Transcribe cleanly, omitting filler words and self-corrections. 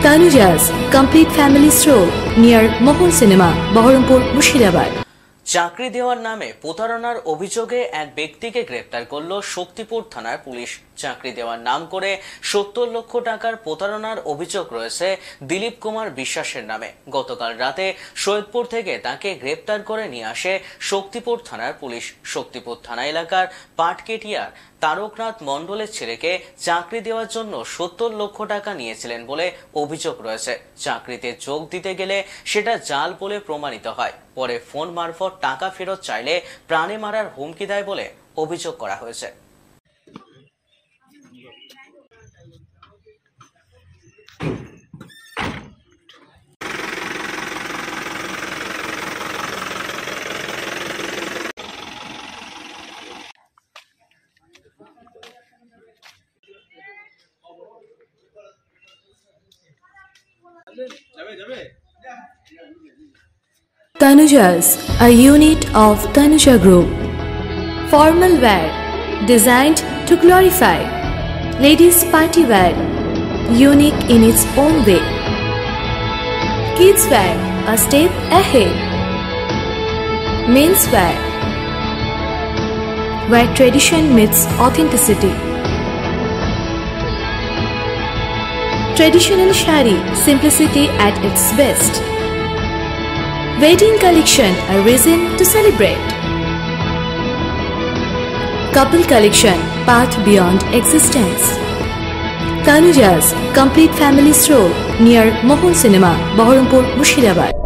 Tanuja's complete family stroll near Mohon Cinema, Baharampur, Mushirabad. চাকরি দেওয়ার নামে প্রতারণার অভিযোগে এক ব্যক্তিকে গ্রেপ্তার করল শক্তিপুর থানার পুলিশ। চাকরি দেওয়ার নাম করে 70 লক্ষ টাকার প্রতারণার অভিযোগ রয়েছে দিলীপ কুমার বিশ্বাসের নামে। গতকাল রাতে সৈয়দপুর থেকে তাকে গ্রেপ্তার করে নিয়ে আসে শক্তিপুর থানার পুলিশ। শক্তিপুর থানা এলাকার পাটকেটিয়ার তারকনাথ মণ্ডলের ছেলেকে চাকরি দেওয়ার জন্য 70 লক্ষ টাকা নিয়েছিলেন বলে অভিযোগ রয়েছে। চাকরিতে যোগ দিতে গেলে সেটা জাল বলে প্রমাণিত হয়। পরে ফোন মারফত টাকা ফেরত চাইলে প্রাণে মারার হুমকি দেয় বলে অভিযোগ করা হয়েছে। Tanuja's, a unit of Tanuja Group. Formal wear, designed to glorify. Ladies' party wear, unique in its own way. Kids wear, a step ahead. Men's wear, where tradition meets authenticity. Traditional shari, simplicity at its best. Wedding collection, a reason to celebrate. Couple collection, path beyond existence. Tanuja's complete family stroll near Mohon Cinema, Baharampur, Mushirabad.